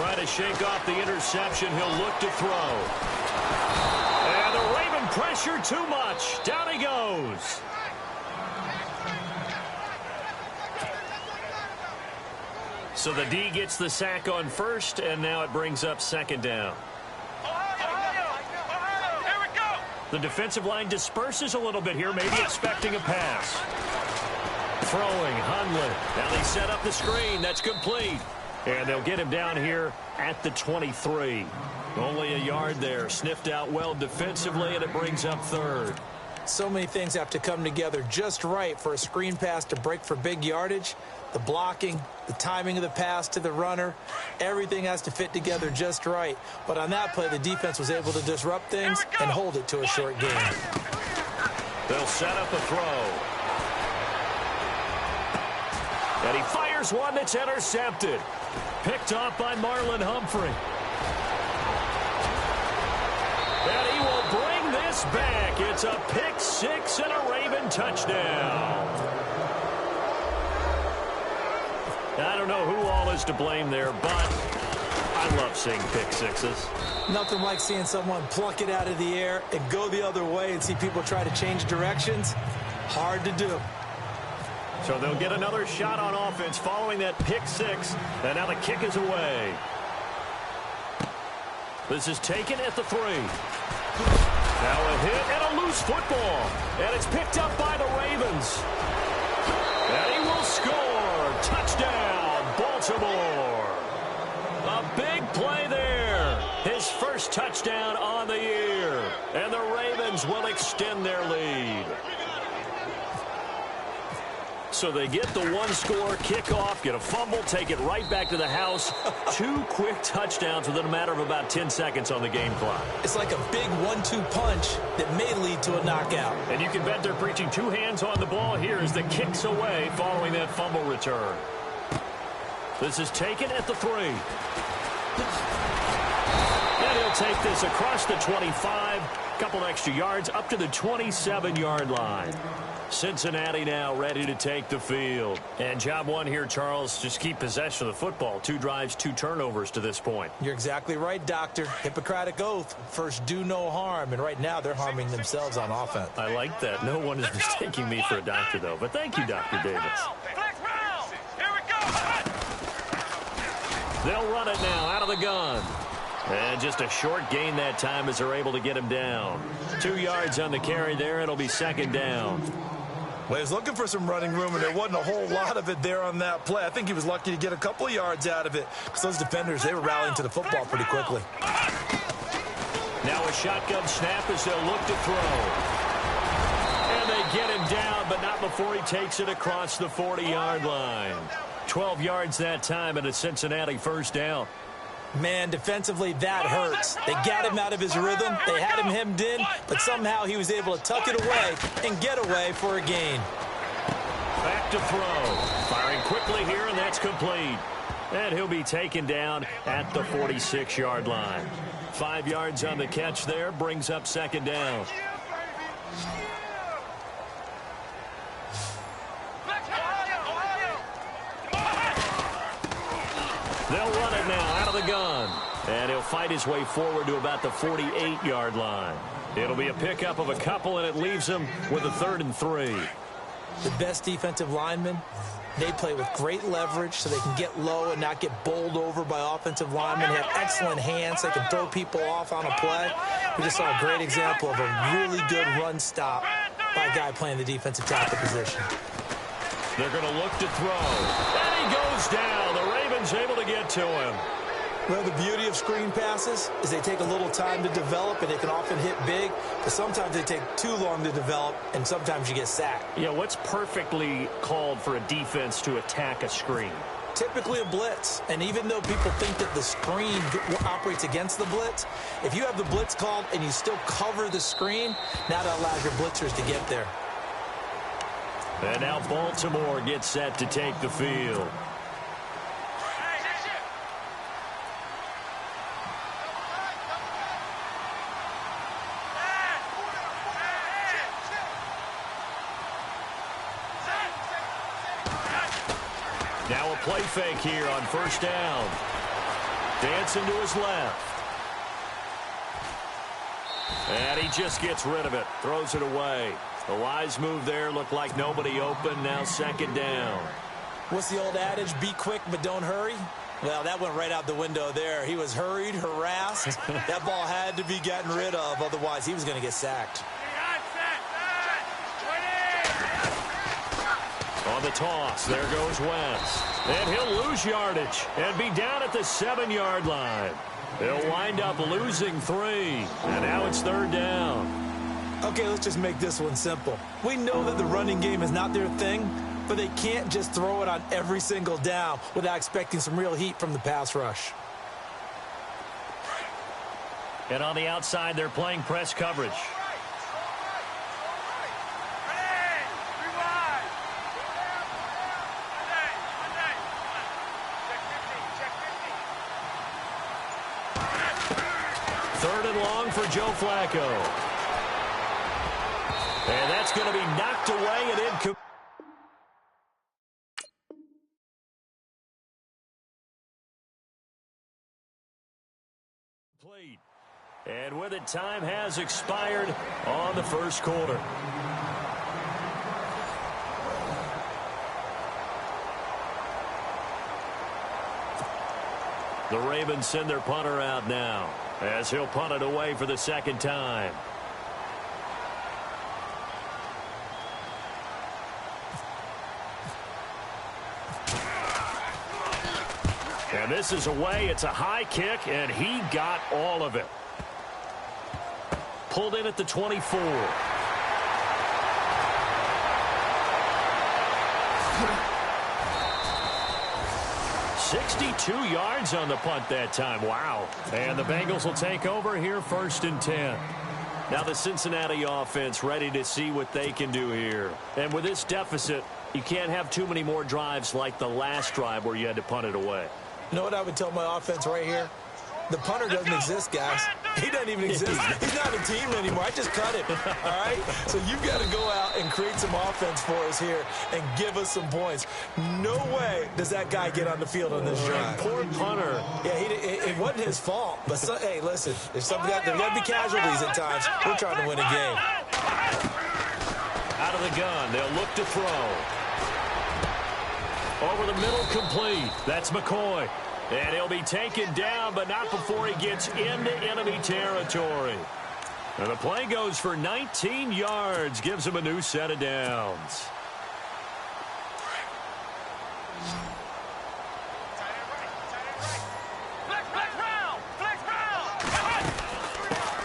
Trying to shake off the interception. He'll look to throw. And the Raven pressure too much. Down he goes. So the D gets the sack on first, and now it brings up second down. The defensive line disperses a little bit here, maybe expecting a pass. Throwing, Hundley. Now they set up the screen. That's complete. And they'll get him down here at the 23. Only a yard there. Sniffed out well defensively, and it brings up third. So many things have to come together just right for a screen pass to break for big yardage. The blocking, the timing of the pass to the runner, everything has to fit together just right. But on that play, the defense was able to disrupt things and hold it to a short gain. They'll set up a throw. And he fires one that's intercepted. Picked off by Marlon Humphrey. And he will bring this back. It's a pick six and a Raven touchdown. I don't know who all is to blame there, but I love seeing pick sixes. Nothing like seeing someone pluck it out of the air and go the other way and see people try to change directions. Hard to do. So they'll get another shot on offense following that pick six. And now the kick is away. This is taken at the 3. Now a hit and a loose football. And it's picked up by the Ravens. And he will score. Touchdown, Baltimore. A big play there. His first touchdown on the year. And the Ravens will extend their lead. So they get the one-score kickoff, get a fumble, take it right back to the house. 2 quick touchdowns within a matter of about 10 seconds on the game clock. It's like a big 1-2 punch that may lead to a knockout. And you can bet they're preaching 2 hands on the ball here as the kick's away following that fumble return. This is taken at the 3. And he'll take this across the 25. Couple extra yards up to the 27-yard line. Cincinnati now ready to take the field. And job one here, Charles, just keep possession of the football. 2 drives, 2 turnovers to this point. You're exactly right, Doctor. Hippocratic oath. First, do no harm. And right now, they're harming themselves on offense. I like that. No one is mistaking me for a doctor, though. But thank you, Dr. Davis. They'll run it now out of the gun. And just a short gain that time as they're able to get him down. 2 yards on the carry there. It'll be second down. Well, he was looking for some running room, and there wasn't a whole lot of it there on that play. I think he was lucky to get a couple of yards out of it because those defenders, they were rallying to the football pretty quickly. Now a shotgun snap as they'll look to throw. And they get him down, but not before he takes it across the 40-yard line. 12 yards that time and a Cincinnati first down. Man, defensively, that hurts. They got him out of his rhythm. They had him hemmed in, but somehow he was able to tuck it away and get away for a gain. Back to throw. Firing quickly here, and that's complete. And he'll be taken down at the 46-yard line. 5 yards on the catch there, brings up second down. They'll run it now out of the gun. And he'll fight his way forward to about the 48-yard line. It'll be a pickup of a couple, and it leaves him with a 3rd and 3. The best defensive linemen, they play with great leverage so they can get low and not get bowled over by offensive linemen. They have excellent hands. They can throw people off on a play. We just saw a great example of a really good run stop by a guy playing the defensive tackle position. They're going to look to throw. And he goes down. The Ravens able to get to him. Well, the beauty of screen passes is they take a little time to develop, and they can often hit big, but sometimes they take too long to develop, and sometimes you get sacked. Yeah, what's perfectly called for a defense to attack a screen? Typically a blitz, and even though people think that the screen operates against the blitz, if you have the blitz called and you still cover the screen, now that allows your blitzers to get there. And now Baltimore gets set to take the field. Now a play fake here on first down. Dancing to his left. And he just gets rid of it. Throws it away. The wise move there. Looked like nobody open. Now second down. What's the old adage? Be quick, but don't hurry. Well, that went right out the window there. He was hurried, harassed. That ball had to be gotten rid of. Otherwise, he was going to get sacked. On the toss, there goes Wentz. And he'll lose yardage and be down at the 7-yard line. They'll wind up losing 3. And now it's third down. Okay, let's just make this one simple. We know that the running game is not their thing, but they can't just throw it on every single down without expecting some real heat from the pass rush. And on the outside, they're playing press coverage. Third and long for Joe Flacco. And that's going to be knocked away and incomplete. And with it, time has expired on the first quarter. The Ravens send their punter out now as he'll punt it away for the second time. And this is away. It's a high kick, and he got all of it. Pulled in at the 24. 62 yards on the punt that time. Wow. And the Bengals will take over here first and 10. Now the Cincinnati offense ready to see what they can do here. And with this deficit, you can't have too many more drives like the last drive where you had to punt it away. You know what I would tell my offense right here? The punter doesn't exist, guys. He doesn't even exist. He's not a team anymore. I just cut him, all right? So you've got to go out and create some offense for us here and give us some points. No way does that guy get on the field on this drive. Poor punter. Yeah, it wasn't his fault. But, hey, listen, there's got to be casualties at times. We're trying to win a game. Out of the gun, they'll look to throw. Over the middle, complete. That's McCoy. And he'll be taken down, but not before he gets into enemy territory. And the play goes for 19 yards, gives him a new set of downs.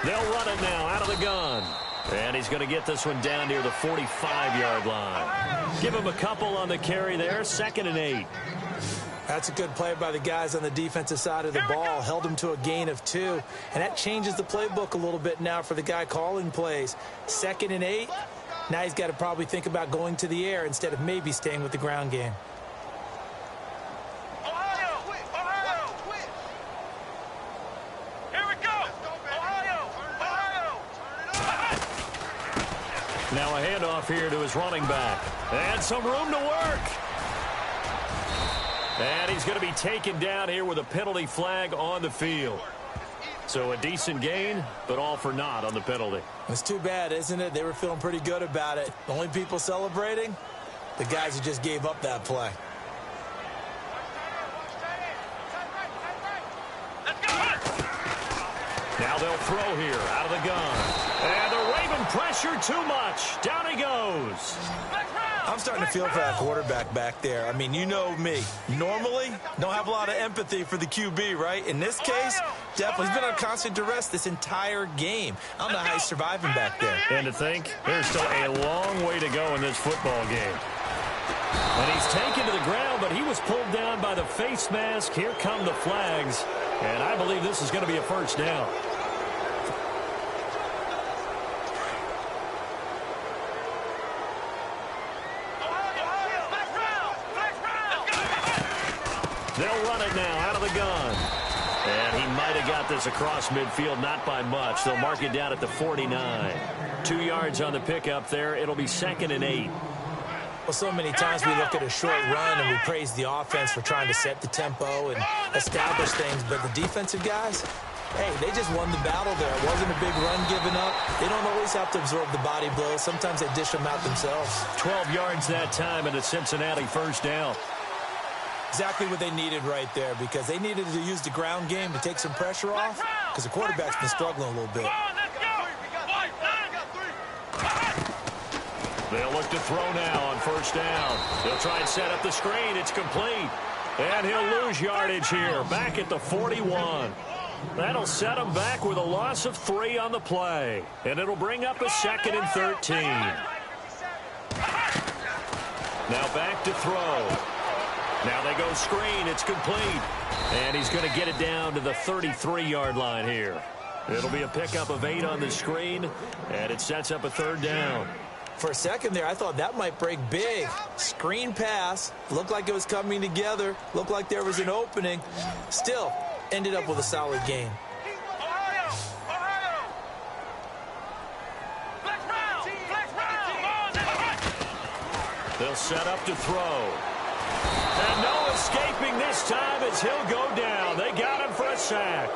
They'll run it now out of the gun. And he's going to get this one down near the 45-yard line. Give him a couple on the carry there, 2nd and 8. That's a good play by the guys on the defensive side of the ball. Held him to a gain of 2. And that changes the playbook a little bit now for the guy calling plays. 2nd and 8. Now he's got to probably think about going to the air instead of maybe staying with the ground game. Here we go. Ohio. Now a handoff here to his running back. And some room to work. And he's going to be taken down here with a penalty flag on the field. So a decent gain, but all for naught on the penalty. It's too bad, isn't it? They were feeling pretty good about it. The only people celebrating, the guys who just gave up that play. Now they'll throw here out of the gun. And the Raven pressure too much. Down he goes. I'm starting to feel for that quarterback back there. I mean, you know me. Normally, don't have a lot of empathy for the QB, right? In this case, definitely. He's been on constant duress this entire game. I don't know how he's surviving back there. And to think, there's still a long way to go in this football game. And he's taken to the ground, but he was pulled down by the face mask. Here come the flags. And I believe this is going to be a first down. They'll run it now out of the gun. And he might have got this across midfield, not by much. They'll mark it down at the 49. 2 yards on the pickup there. It'll be 2nd and 8. Well, so many times we look at a short run and we praise the offense for trying to set the tempo and establish things, but the defensive guys, hey, they just won the battle there. It wasn't a big run given up. They don't always have to absorb the body blows. Sometimes they dish them out themselves. 12 yards that time and a Cincinnati first down. Exactly what they needed right there, because they needed to use the ground game to take some pressure off, because the quarterback's been struggling a little bit. They'll look to throw now on first down. They'll try and set up the screen. It's complete. And he'll lose yardage here, back at the 41. That'll set him back with a loss of 3 on the play. And it'll bring up a 2nd and 13. Now back to throw. Now they go screen. It's complete. And he's going to get it down to the 33-yard line here. It'll be a pickup of 8 on the screen, and it sets up a 3rd down. For a second there, I thought that might break big. Screen pass. Looked like it was coming together. Looked like there was an opening. Still, ended up with a solid game. They'll set up to throw. And no escaping this time as he'll go down. They got him for a sack.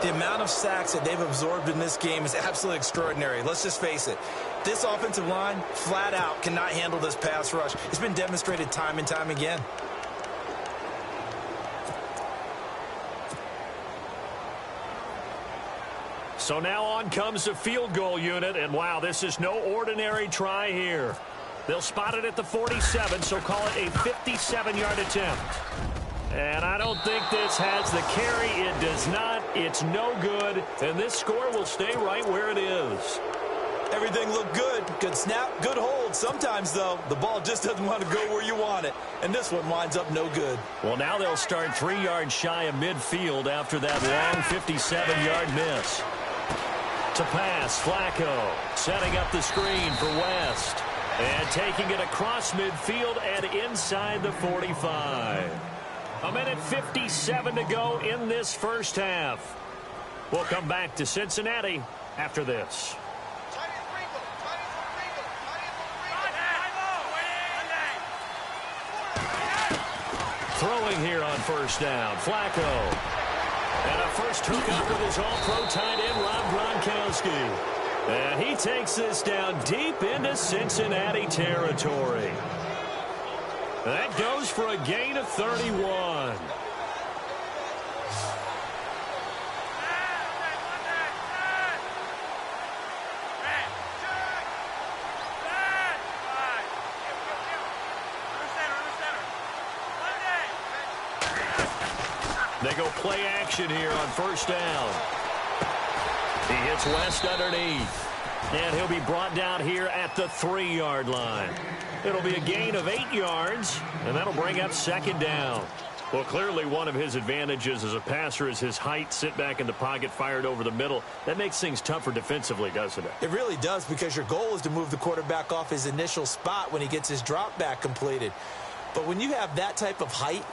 The amount of sacks that they've absorbed in this game is absolutely extraordinary. Let's just face it. This offensive line, flat out, cannot handle this pass rush. It's been demonstrated time and time again. So now on comes the field goal unit, and wow, this is no ordinary try here. They'll spot it at the 47, so call it a 57-yard attempt. And I don't think this has the carry. It does not. It's no good. And this score will stay right where it is. Everything looked good. Good snap, good hold. Sometimes, though, the ball just doesn't want to go where you want it. And this one winds up no good. Well, now they'll start 3 yards shy of midfield after that long 57-yard miss. To pass, Flacco setting up the screen for West. And taking it across midfield and inside the 45. A minute 57 to go in this first half. We'll come back to Cincinnati after this. Throwing here on first down, Flacco. And a first hookup with his all-pro tight end, Rob Gronkowski. And he takes this down deep into Cincinnati territory. That goes for a gain of 31. They go play action here on first down. He hits West underneath. And he'll be brought down here at the 3-yard line. It'll be a gain of 8 yards, and that'll bring up 2nd down. Well, clearly one of his advantages as a passer is his height, sit back in the pocket, fired over the middle. That makes things tougher defensively, doesn't it? It really does, because your goal is to move the quarterback off his initial spot when he gets his drop back completed. But when you have that type of height,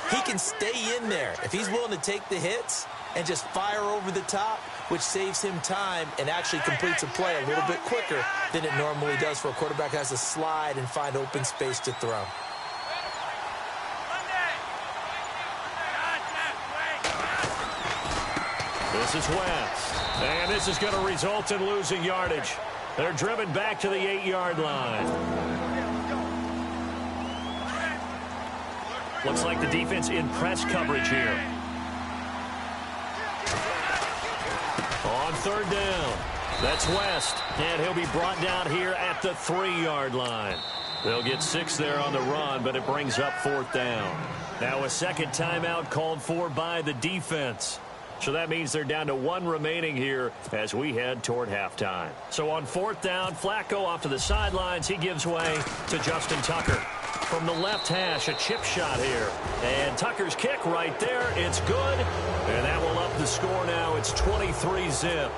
he can stay in there. If he's willing to take the hits and just fire over the top, which saves him time and actually completes a play a little bit quicker than it normally does for a quarterback who has to slide and find open space to throw. This is West. And this is going to result in losing yardage. They're driven back to the 8-yard line. Looks like the defense in press coverage here. On 3rd down, that's West, and he'll be brought down here at the 3-yard line. They'll get 6 there on the run, but it brings up 4th down. Now a second timeout called for by the defense. So that means they're down to 1 remaining here as we head toward halftime. So on 4th down, Flacco off to the sidelines. He gives way to Justin Tucker. From the left hash, a chip shot here. And Tucker's kick right there. It's good. And that will up the score now. It's 23-zip.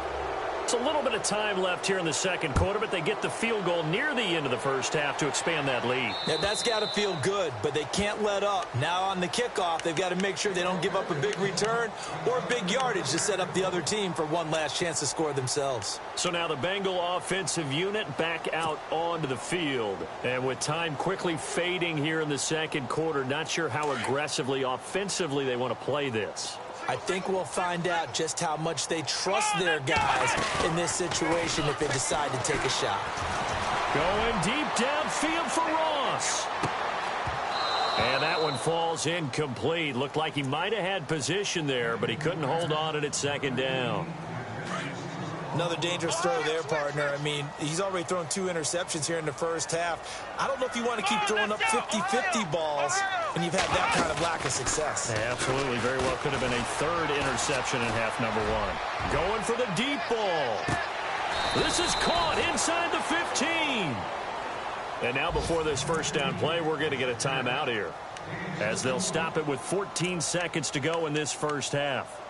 Just a little bit of time left here in the second quarter, but they get the field goal near the end of the first half to expand that lead. Yeah, that's got to feel good, but they can't let up. Now on the kickoff, they've got to make sure they don't give up a big return or big yardage to set up the other team for one last chance to score themselves. So now the Bengal offensive unit back out onto the field. And with time quickly fading here in the second quarter, not sure how aggressively, offensively they want to play this. I think we'll find out just how much they trust their guys in this situation if they decide to take a shot. Going deep downfield for Ross. And that one falls incomplete. Looked like he might have had position there, but he couldn't hold on at second down. Another dangerous throw there, partner. I mean, he's already thrown 2 interceptions here in the first half. I don't know if you want to keep throwing up 50-50 balls when you've had that kind of lack of success. Yeah, absolutely. Very well could have been a 3rd interception in half number 1. Going for the deep ball. This is caught inside the 15. And now before this first down play, we're going to get a timeout here, as they'll stop it with 14 seconds to go in this first half.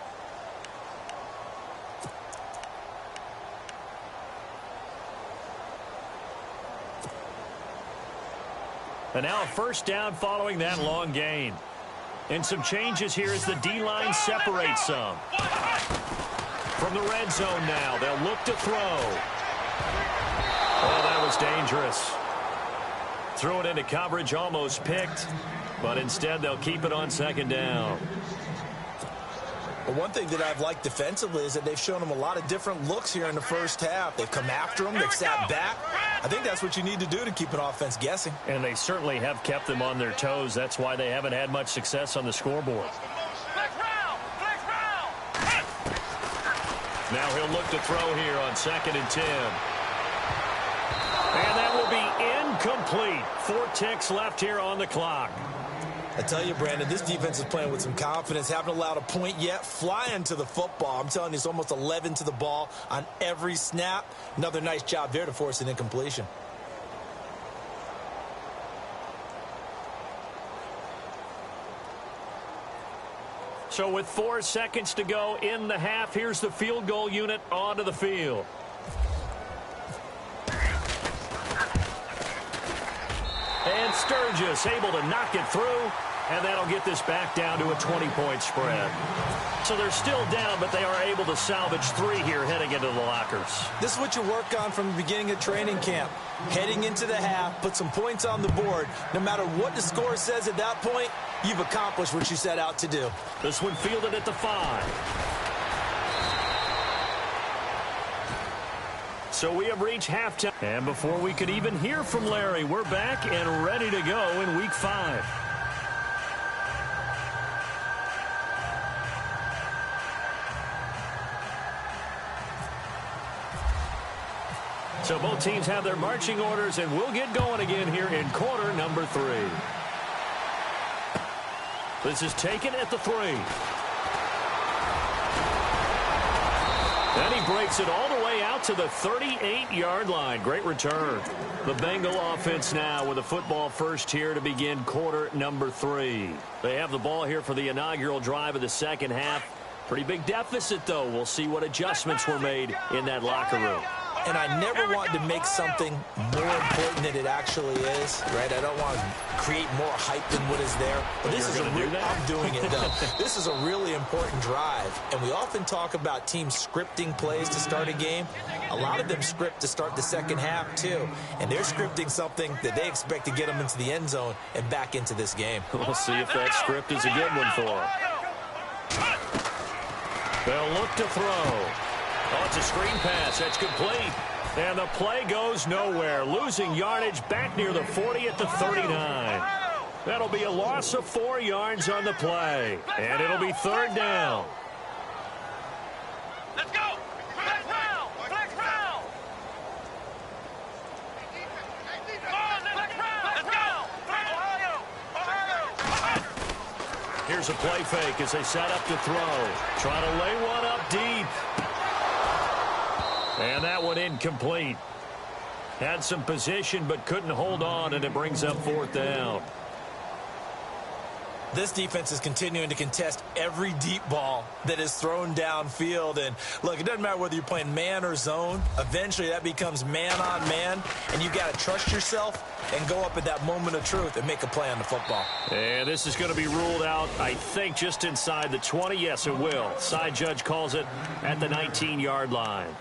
And now a first down following that long gain. And some changes here as the D-line separates some. From the red zone now, they'll look to throw. Oh, that was dangerous. Threw it into coverage, almost picked. But instead, they'll keep it on second down. Well, one thing that I've liked defensively is that they've shown them a lot of different looks here in the first half. They've come after them. They've sat back. I think that's what you need to do to keep an offense guessing. And they certainly have kept them on their toes. That's why they haven't had much success on the scoreboard. Now he'll look to throw here on 2nd and 10. And that will be incomplete. 4 ticks left here on the clock. I tell you, Brandon, this defense is playing with some confidence. Haven't allowed a point yet. Flying to the football. I'm telling you, it's almost 11 to the ball on every snap. Another nice job there to force an incompletion. So with 4 seconds to go in the half, here's the field goal unit onto the field. And Sturgis able to knock it through, and that'll get this back down to a 20-point spread. So they're still down, but they are able to salvage 3 here heading into the lockers. This is what you work on from the beginning of training camp. Heading into the half, put some points on the board. No matter what the score says at that point, you've accomplished what you set out to do. This one fielded at the 5. So we have reached halftime. And before we could even hear from Larry, we're back and ready to go in Week 5. So both teams have their marching orders, and we'll get going again here in quarter number 3. This is taken at the 3. And he breaks it all the way out to the 38-yard line. Great return. The Bengal offense now with a football first here to begin quarter number 3. They have the ball here for the inaugural drive of the second half. Pretty big deficit, though. We'll see what adjustments were made in that locker room. And I never want to make something more important than it actually is, right? I don't want to create more hype than what is there. But this is I'm doing it, though. This is a really important drive. And we often talk about teams scripting plays to start a game. A lot of them script to start the second half, too. And they're scripting something that they expect to get them into the end zone and back into this game. We'll see if that script is a good one for them. They'll look to throw. Oh, it's a screen pass. That's complete. And the play goes nowhere. Losing yardage back near the 40 at the 39. That'll be a loss of 4 yards on the play. And it'll be 3rd down. Let's go! Flex round! Flex round! Let's go! Ohio! Here's a play fake as they set up to throw. Trying to lay one up deep. And that one incomplete. Had some position but couldn't hold on, and it brings up 4th down. This defense is continuing to contest every deep ball that is thrown downfield. And, look, it doesn't matter whether you're playing man or zone. Eventually, that becomes man-on-man, and you've got to trust yourself and go up at that moment of truth and make a play on the football. And this is going to be ruled out, I think, just inside the 20. Yes, it will. Side judge calls it at the 19-yard line.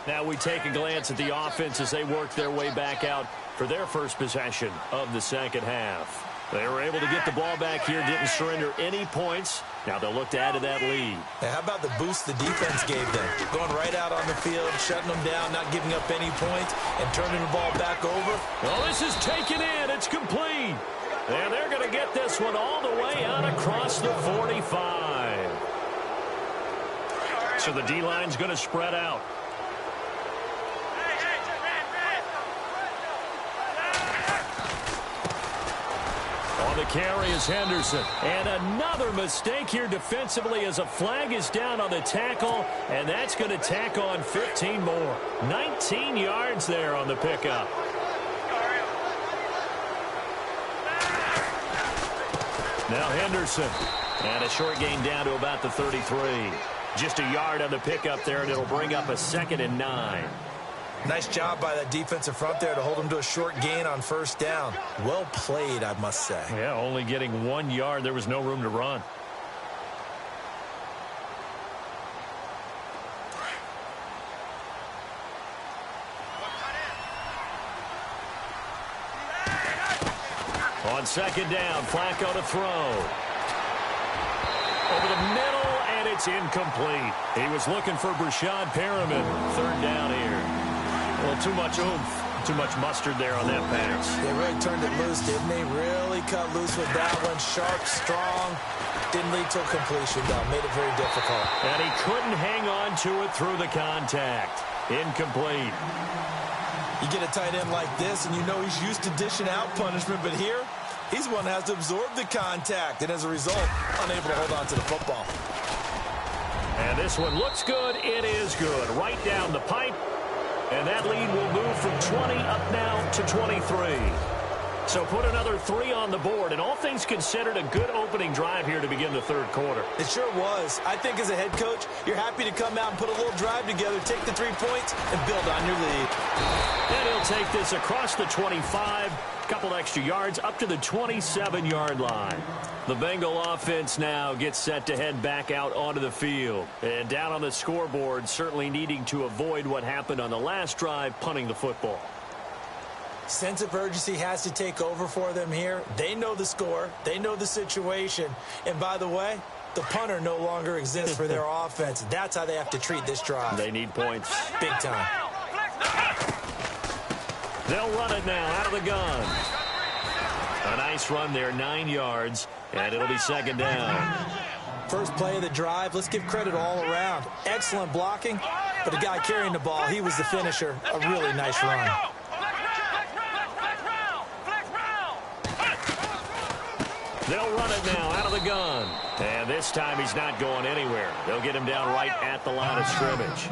Now we take a glance at the offense as they work their way back out for their first possession of the second half. They were able to get the ball back here, didn't surrender any points. Now they'll look to add to that lead. Now, how about the boost the defense gave them? Going right out on the field, shutting them down, not giving up any points, and turning the ball back over. Well, this is taken in. It's complete. And they're going to get this one all the way out across the 45. So the D-line's going to spread out. The carry is Henderson. And another mistake here defensively as a flag is down on the tackle, and that's going to tack on 15 more. 19 yards there on the pickup. Now Henderson. And a short gain down to about the 33. Just a yard on the pickup there, and it'll bring up a 2nd and 9. Nice job by that defensive front there to hold him to a short gain on first down. Well played, I must say. Yeah, only getting 1 yard. There was no room to run. On second down, Flacco to throw. Over the middle, and it's incomplete. He was looking for Brashad Perriman. 3rd down here. Well, too much oomph, too much mustard there on that pass. They really turned it loose, didn't they? Really cut loose with that one. Sharp, strong. Didn't lead to a completion, though. Made it very difficult. And he couldn't hang on to it through the contact. Incomplete. You get a tight end like this, and you know he's used to dishing out punishment, but here, he's the one that has to absorb the contact, and as a result, unable to hold on to the football. And this one looks good. It is good. Right down the pipe. And that lead will move from 20 up now to 23. So put another 3 on the board. And all things considered, a good opening drive here to begin the 3rd quarter. It sure was. I think as a head coach, you're happy to come out and put a little drive together, take the 3 points, and build on your lead. And he'll take this across the 25. Couple extra yards up to the 27-yard line. The Bengal offense now gets set to head back out onto the field. And down on the scoreboard, certainly needing to avoid what happened on the last drive, punting the football. Sense of urgency has to take over for them here. They know the score. They know the situation. And by the way, the punter no longer exists for their offense. That's how they have to treat this drive. They need points. Big time. They'll run it now out of the gun. A nice run there, 9 yards, and it'll be 2nd down. First play of the drive, let's give credit all around. Excellent blocking, but the guy carrying the ball, he was the finisher. A really nice run. They'll run it now out of the gun. And this time he's not going anywhere. They'll get him down right at the line of scrimmage.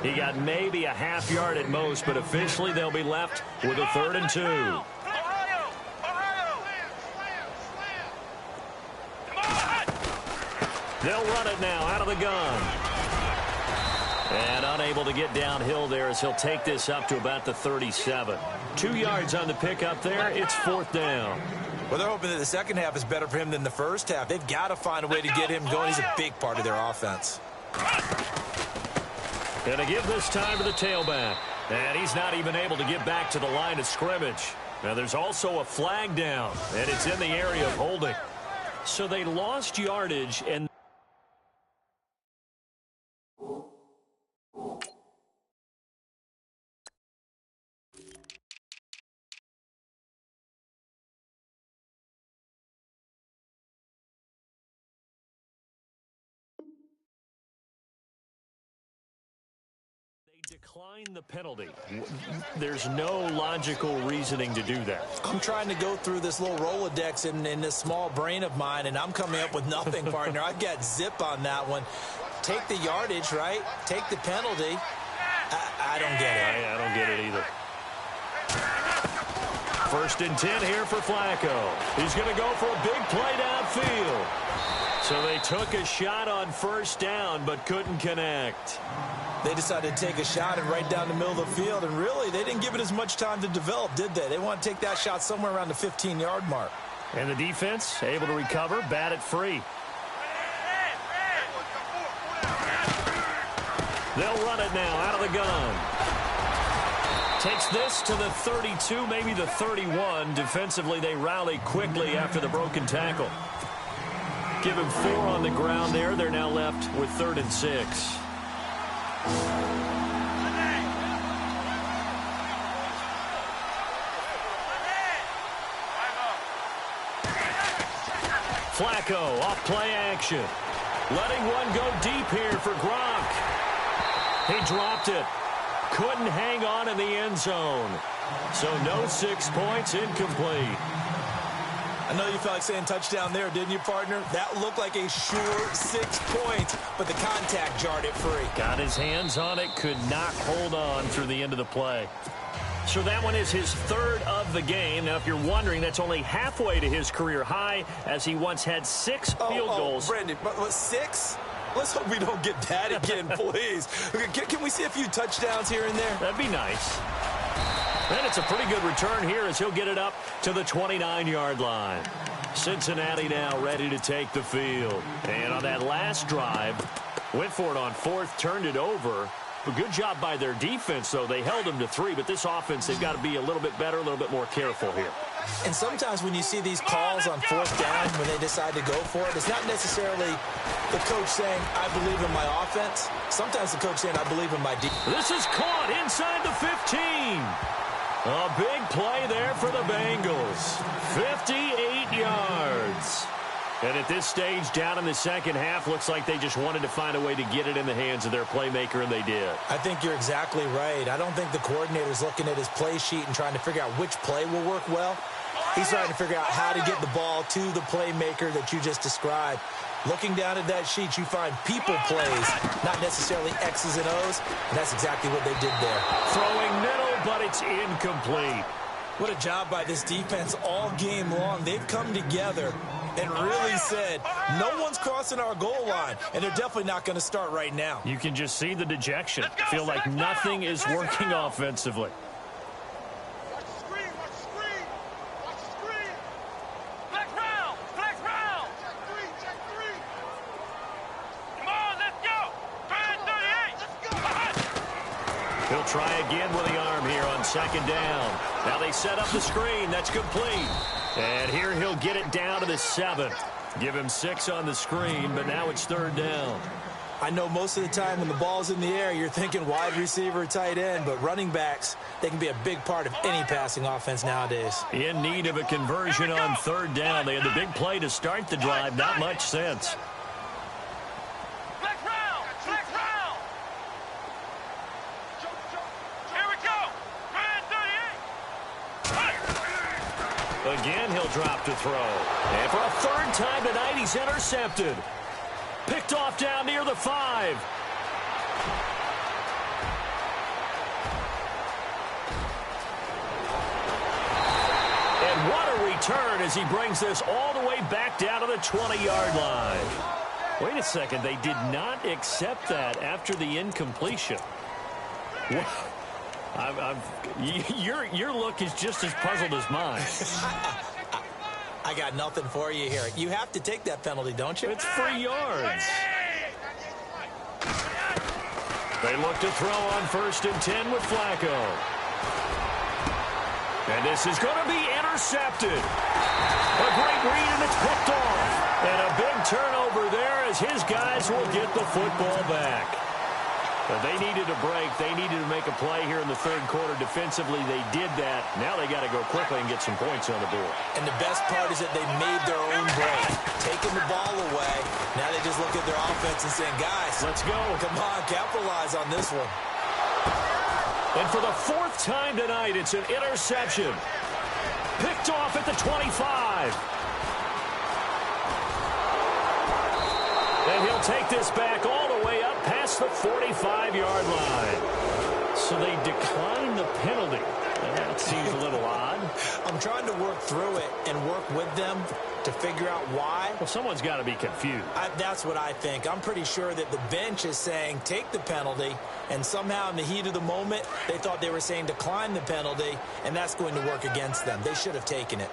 He got maybe a half yard at most, but officially they'll be left with a 3rd and 2. They'll run it now out of the gun. And unable to get downhill there as he'll take this up to about the 37. 2 yards on the pickup there. It's 4th down. Well, they're hoping that the second half is better for him than the first half. They've got to find a way to get him going. He's a big part of their offense. And to give this time to the tailback. And he's not even able to get back to the line of scrimmage. Now there's also a flag down, and it's in the area of holding. So they lost yardage, and decline the penalty. There's no logical reasoning to do that. I'm trying to go through this little Rolodex in this small brain of mine, and I'm coming up with nothing, partner. I've got zip on that one. Take the yardage, right? Take the penalty. I don't get it. I don't get it either. First and 10 here for Flacco. He's going to go for a big play downfield. So they took a shot on first down, but couldn't connect. They decided to take a shot and right down the middle of the field, and really, they didn't give it as much time to develop, did they? They want to take that shot somewhere around the 15-yard mark. And the defense able to recover, bat it free. They'll run it now out of the gun. Takes this to the 32, maybe the 31. Defensively, they rally quickly after the broken tackle. Give him 4 on the ground there. They're now left with 3rd and 6. Flacco off play action. Letting one go deep here for Gronk. He dropped it. Couldn't hang on in the end zone. So no 6 points, incomplete. I know you felt like saying touchdown there, didn't you, partner? That looked like a sure 6 points, but the contact jarred it free. Got his hands on it, could not hold on through the end of the play. So that one is his 3rd of the game. Now, if you're wondering, that's only halfway to his career high, as he once had 6 field goals. Brendan, but 6? Let's hope we don't get that again, please. Can we see a few touchdowns here and there? That'd be nice. And it's a pretty good return here as he'll get it up to the 29-yard line. Cincinnati now ready to take the field. And on that last drive, went for it on 4th, turned it over. A good job by their defense, though. They held them to 3, but this offense, they've got to be a little bit better, a little bit more careful here. And sometimes when you see these calls on 4th down, when they decide to go for it, it's not necessarily the coach saying, I believe in my offense. Sometimes the coach saying, I believe in my defense. This is caught inside the 15. A big play there for the Bengals. 58 yards. And at this stage, down in the second half, looks like they just wanted to find a way to get it in the hands of their playmaker, and they did. I think you're exactly right. I don't think the coordinator's looking at his play sheet and trying to figure out which play will work well. He's trying to figure out how to get the ball to the playmaker that you just described. Looking down at that sheet, you find people plays, not necessarily X's and O's, and that's exactly what they did there. Throwing middle, but it's incomplete. What a job by this defense all game long. They've come together and really said, no one's crossing our goal line, and they're definitely not going to start right now. You can just see the dejection. Feel like nothing is working offensively. Watch the screen, watch the screen. Watch the screen. Flex round, flex round. Check 3. Come on, let's go. 38. Let's go. He'll try again with the arm here on 2nd down. Now they set up the screen. That's complete. And here he'll get it down to the 7. Give him 6 on the screen, but now it's 3rd down. I know most of the time when the ball's in the air, you're thinking wide receiver, tight end, but running backs, they can be a big part of any passing offense nowadays. In need of a conversion on 3rd down. They had the big play to start the drive. Not much sense. Flex round, flex round. Here we go. 38. Again, he'll drop to throw. And for a 3rd time tonight, he's intercepted. Picked off down near the 5. And what a return as he brings this all the way back down to the 20-yard line. Wait a second. They did not accept that after the incompletion. Your look is just as puzzled as mine. I got nothing for you here. You have to take that penalty, don't you? It's 3 yards. They look to throw on 1st and 10 with Flacco. And this is going to be intercepted. A great read, and it's picked off. And a big turnover there as his guys will get the football back. But they needed a break. They needed to make a play here in the 3rd quarter. Defensively, they did that. Now they got to go quickly and get some points on the board. And the best part is that they made their own break. Taking the ball away. Now they just look at their offense and saying, guys, let's go. Come on, capitalize on this one. And for the 4th time tonight, it's an interception. Picked off at the 25. And he'll take this back all the way up past the 45-yard line. So they declined the penalty. That seems a little odd. I'm trying to work through it and work with them to figure out why. Well, someone's got to be confused. That's what I think. I'm pretty sure that the bench is saying take the penalty, and somehow in the heat of the moment, they thought they were saying decline the penalty, and that's going to work against them. They should have taken it.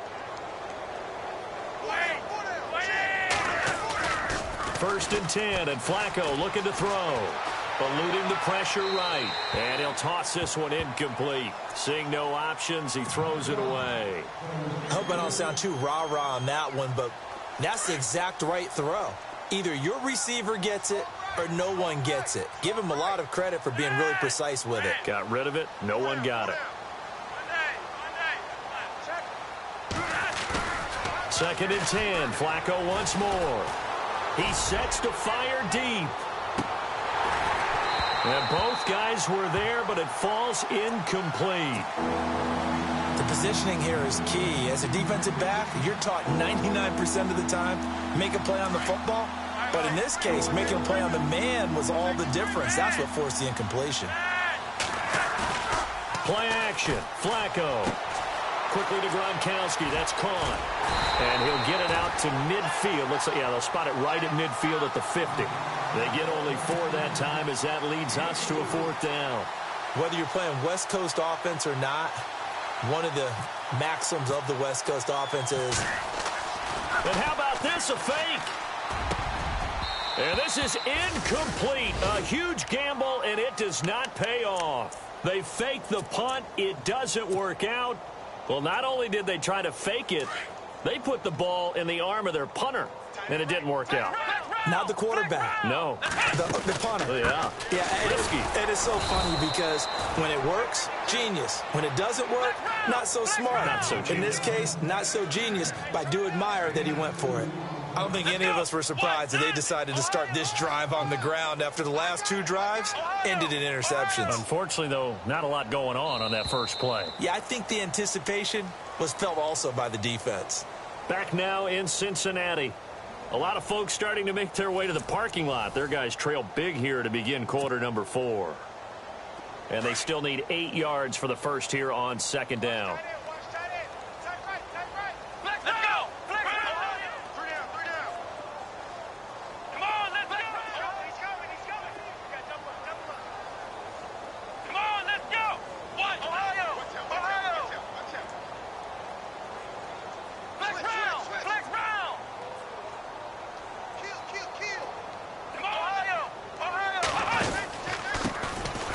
First and 10, and Flacco looking to throw. Eluding the pressure right. And he'll toss this one incomplete. Seeing no options, he throws it away. I hope I don't sound too rah-rah on that one, but that's the exact right throw. Either your receiver gets it or no one gets it. Give him a lot of credit for being really precise with it. Got rid of it. No one got it. Second and 10. Flacco once more. He sets to fire deep. And both guys were there, but it falls incomplete. The positioning here is key. As a defensive back, you're taught 99% of the time, make a play on the football. But in this case, making a play on the man was all the difference. That's what forced the incompletion. Play action. Flacco. Quickly to Gronkowski. That's caught. And he'll get it out to midfield. Looks like, yeah, they'll spot it right at midfield at the 50. They get only 4 that time as that leads us to a 4th down. Whether you're playing West Coast offense or not, one of the maxims of the West Coast offense is... And how about this, a fake? And this is incomplete. A huge gamble, and it does not pay off. They fake the punt. It doesn't work out. Well, not only did they try to fake it, they put the ball in the arm of their punter, and it didn't work out. Not the quarterback. No. The punter. Yeah. Yeah, risky. It is so funny because when it works, genius. When it doesn't work, not so smart. Not so genius. In this case, not so genius, but I do admire that he went for it. I don't think any of us were surprised that they decided to start this drive on the ground after the last 2 drives ended in interceptions. Unfortunately, though, not a lot going on that first play. Yeah, I think the anticipation was felt also by the defense. Back now in Cincinnati. A lot of folks starting to make their way to the parking lot. Their guys trail big here to begin quarter number 4. And they still need 8 yards for the first here on 2nd down.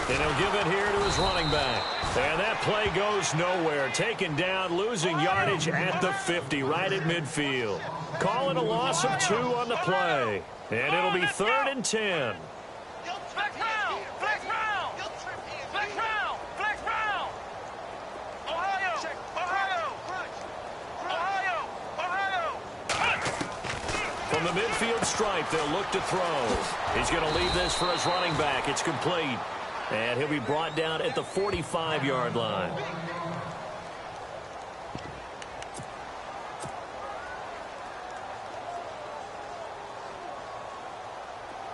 And he'll give it here to his running back. And that play goes nowhere. Taken down, losing yardage at the 50, right at midfield. Calling a loss of 2 on the play. And it'll be 3rd and 10. From the midfield stripe, they'll look to throw. He's going to leave this for his running back. It's complete. And he'll be brought down at the 45-yard line.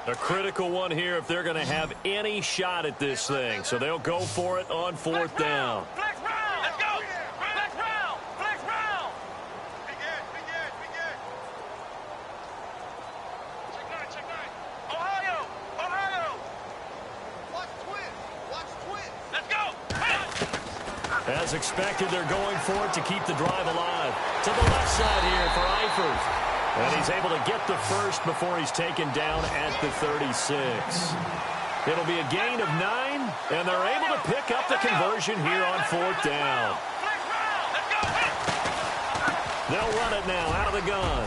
A critical one here if they're going to have any shot at this thing. So they'll go for it on 4th down. As expected, they're going for it to keep the drive alive. To the left side here for Eifert. And he's able to get the first before he's taken down at the 36. It'll be a gain of 9, and they're able to pick up the conversion here on 4th down. They'll run it now out of the gun.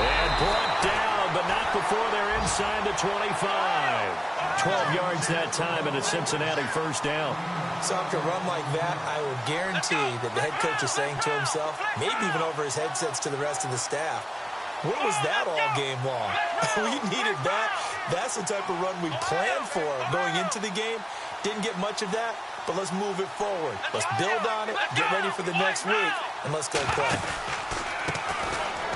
And brought down, but not before they're inside the 25. 12 yards that time, and a Cincinnati 1st down. So after a run like that, I would guarantee that the head coach is saying to himself, maybe even over his headsets to the rest of the staff, where was that all game long? We needed that. That's the type of run we planned for going into the game. Didn't get much of that, but let's move it forward. Let's build on it, get ready for the next week, and let's go play.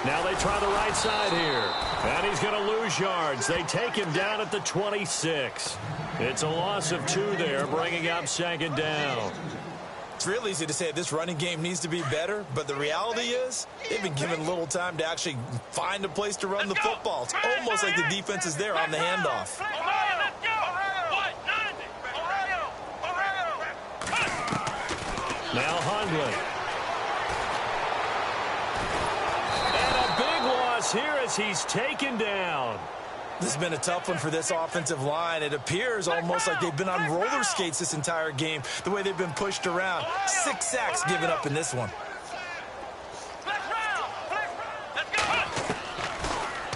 Now they try the right side here. And he's going to lose yards. They take him down at the 26. It's a loss of 2 there, bringing up second down. It's real easy to say this running game needs to be better, but the reality is they've been given little time to actually find a place to run the football. It's almost like the defense is there on the handoff. Now Hundley. And a big loss here as he's taken down. This has been a tough one for this offensive line. It appears almost like they've been on roller skates this entire game, the way they've been pushed around. 6 sacks given up in this one.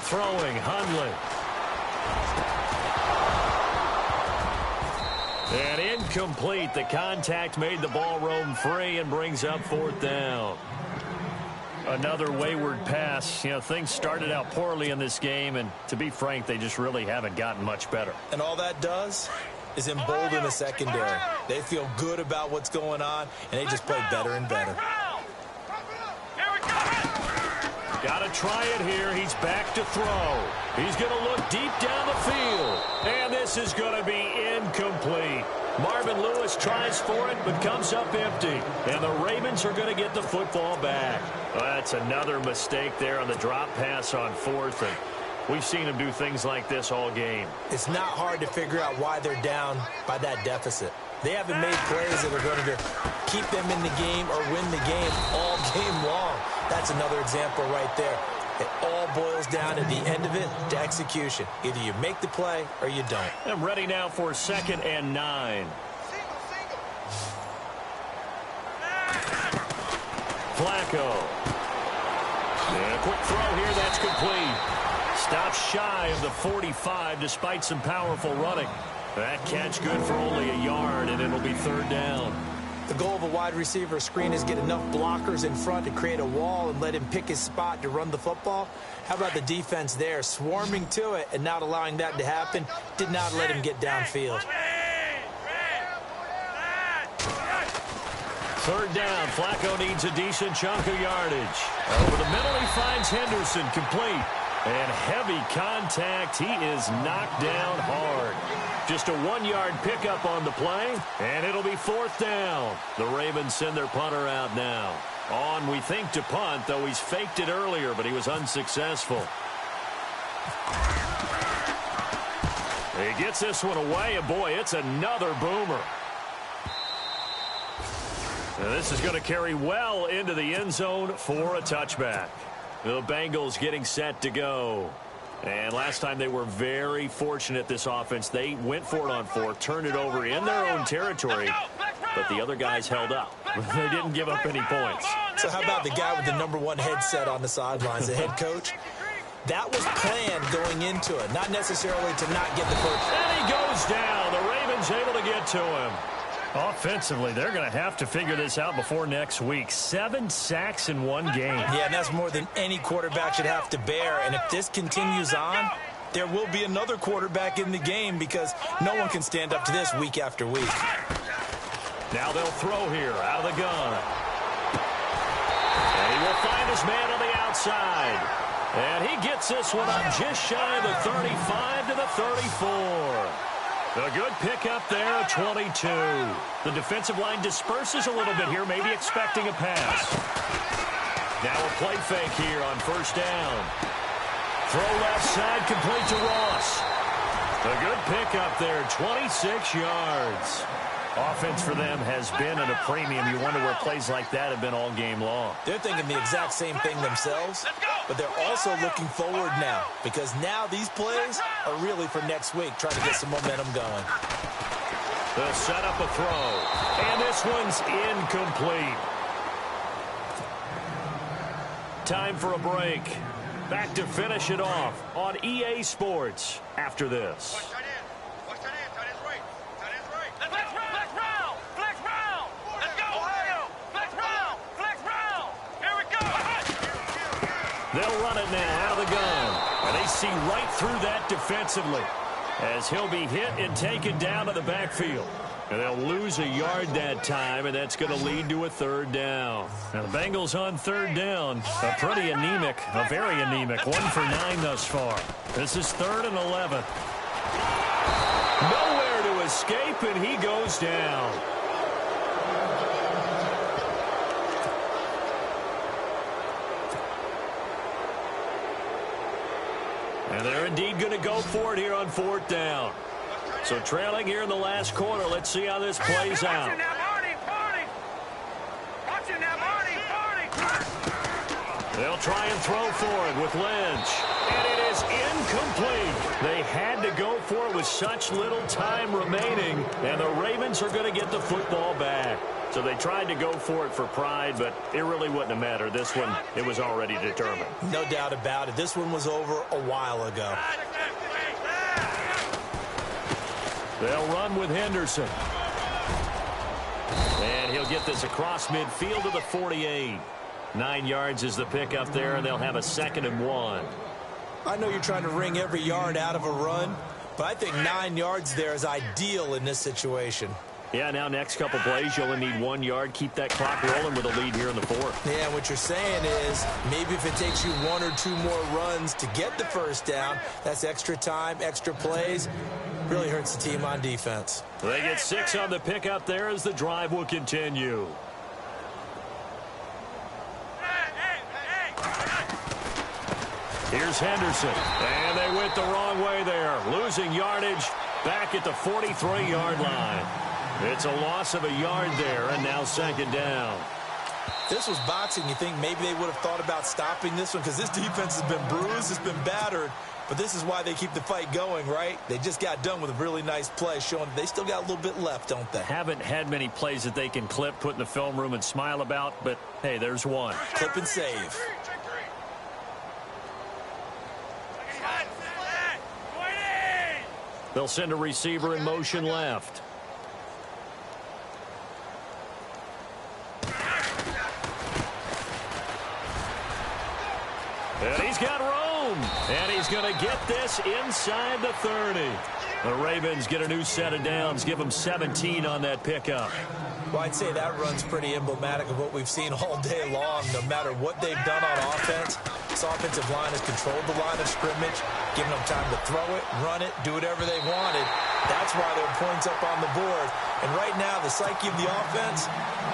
Throwing, Hundley. And incomplete. The contact made the ball roam free and brings up 4th down. Another wayward pass. You know, things started out poorly in this game, and to be frank, they just really haven't gotten much better. And all that does is embolden the secondary. They feel good about what's going on, and they just play better and better. Got to try it here. He's back to throw. He's going to look deep down the field. And this is going to be incomplete. Marvin Lewis tries for it, but comes up empty. And the Ravens are going to get the football back. Well, that's another mistake there on the drop pass on 4th. And we've seen him do things like this all game. It's not hard to figure out why they're down by that deficit. They haven't made plays that are going to keep them in the game or win the game all game long. That's another example right there. It all boils down at the end of it to execution. Either you make the play or you don't. I'm ready now for 2nd and 9. Flacco. And a quick throw here. That's complete. Stops shy of the 45 despite some powerful running. That catch good for only a yard, and it'll be 3rd down. The goal of a wide receiver screen is get enough blockers in front to create a wall and let him pick his spot to run the football. How about the defense there, swarming to it and not allowing that to happen? Did not let him get downfield. 3rd down. Flacco needs a decent chunk of yardage. Over the middle, he finds Henderson, complete. And heavy contact. He is knocked down hard. Just a 1-yard pickup on the play, and it'll be 4th down. The Ravens send their punter out now. On, we think, to punt, though he's faked it earlier, but he was unsuccessful. He gets this one away, and boy, it's another boomer. And this is going to carry well into the end zone for a touchback. The Bengals getting set to go. And last time they were very fortunate, this offense. They went for it on 4th, turned it over in their own territory, but the other guys held up. They didn't give up any points. So how about the guy with the #1 headset on the sidelines, the head coach? That was planned going into it, not necessarily to not get the first. And he goes down. The Ravens able to get to him. Offensively, they're going to have to figure this out before next week. 7 sacks in 1 game. Yeah, and that's more than any quarterback should have to bear. And if this continues on, there will be another quarterback in the game because no one can stand up to this week after week. Now they'll throw here out of the gun. And he will find his man on the outside. And he gets this one up just shy of the 35 to the 34. A good pickup there at 22. The defensive line disperses a little bit here, maybe expecting a pass. Now a play fake here on 1st down. Throw left side, complete to Ross. A good pickup there, 26 yards. Offense for them has been at a premium. You wonder where plays like that have been all game long. They're thinking the exact same thing themselves, but they're also looking forward now because now these plays are really for next week, trying to get some momentum going. They'll set up a throw, and this one's incomplete. Time for a break. Back to finish it off on EA Sports after this. They'll run it now out of the gun. And they see right through that defensively as he'll be hit and taken down to the backfield. And they'll lose a yard that time, and that's going to lead to a third down. Now, the Bengals on third down, a very anemic 1 for 9 thus far. This is 3rd and 11. Nowhere to escape, and he goes down. And they're indeed going to go for it here on 4th down. So trailing here in the last quarter. Let's see how this plays out. They'll try and throw for it with Lynch. And it is incomplete. They had to go for it with such little time remaining. And the Ravens are going to get the football back. So they tried to go for it for pride, but it really wouldn't have mattered. This one, it was already determined. No doubt about it. This one was over a while ago. They'll run with Henderson. And he'll get this across midfield to the 48. 9 yards is the pickup there, and they'll have a 2nd and 1. I know you're trying to wring every yard out of a run, but I think 9 yards there is ideal in this situation. Yeah, now next couple plays, you only need 1 yard. Keep that clock rolling with a lead here in the 4th. Yeah, what you're saying is maybe if it takes you 1 or 2 more runs to get the first down, that's extra time, extra plays. Really hurts the team on defense. They get 6 on the pickup there as the drive will continue. Here's Henderson. And they went the wrong way there. Losing yardage back at the 43-yard line. It's a loss of a yard there, and now 2nd down. This was boxing. You think maybe they would have thought about stopping this one because this defense has been bruised, it's been battered. But this is why they keep the fight going, right? They just got done with a really nice play, showing they still got a little bit left, don't they? Haven't had many plays that they can clip, put in the film room, and smile about, but, hey, there's one. Clip and save. They'll send a receiver in motion left. And he's got room. And he's going to get this inside the 30. The Ravens get a new set of downs. Give them 17 on that pickup. Well, I'd say that run's pretty emblematic of what we've seen all day long. No matter what they've done on offense, this offensive line has controlled the line of scrimmage, giving them time to throw it, run it, do whatever they wanted. That's why there are points up on the board. And right now, the psyche of the offense,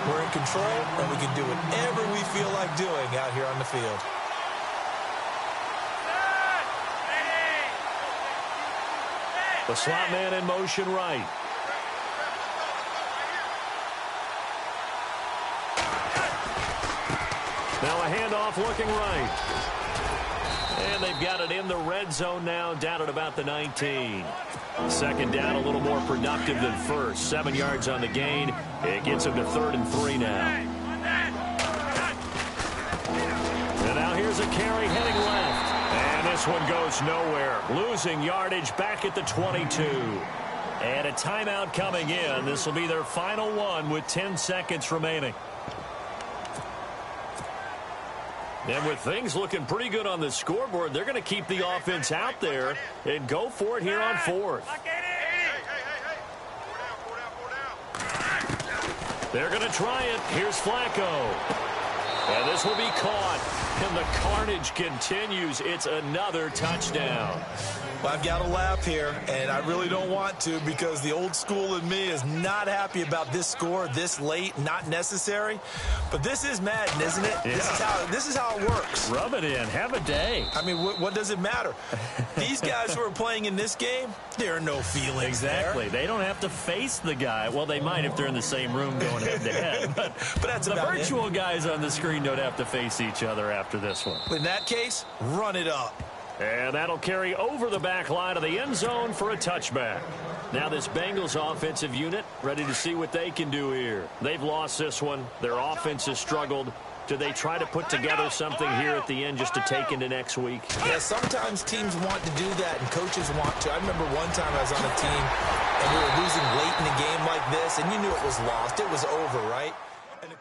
we're in control, and we can do whatever we feel like doing out here on the field. The slot man in motion right. Now a handoff looking right. And they've got it in the red zone now, down at about the 19. 2nd down, a little more productive than first. 7 yards on the gain. It gets them to 3rd and 3 now. And now here's a carry heading left. And this one goes nowhere. Losing yardage back at the 22. And a timeout coming in. This will be their final one with 10 seconds remaining. And with things looking pretty good on the scoreboard, they're going to keep the offense out there and go for it here on 4th. They're going to try it. Here's Flacco. And this will be caught. And the carnage continues. It's another touchdown. Well, I've got to laugh here, and I really don't want to because the old school in me is not happy about this score this late, not necessary. But this is Madden, isn't it? Yeah. This is how it works. Rub it in. Have a day. I mean, what does it matter? These guys who are playing in this game, there are no feelings Exactly. there. They don't have to face the guy. Well, they might if they're in the same room going head-to-head. But that's the about virtual guys on the screen don't have to face each other after this one. In that case, run it up. And that'll carry over the back line of the end zone for a touchback. Now this Bengals offensive unit ready to see what they can do here. They've lost this one. Their offense has struggled. Do they try to put together something here at the end just to take into next week? Yeah, sometimes teams want to do that and coaches want to. I remember one time I was on a team and we were losing late in a game like this and you knew it was lost. It was over, right? And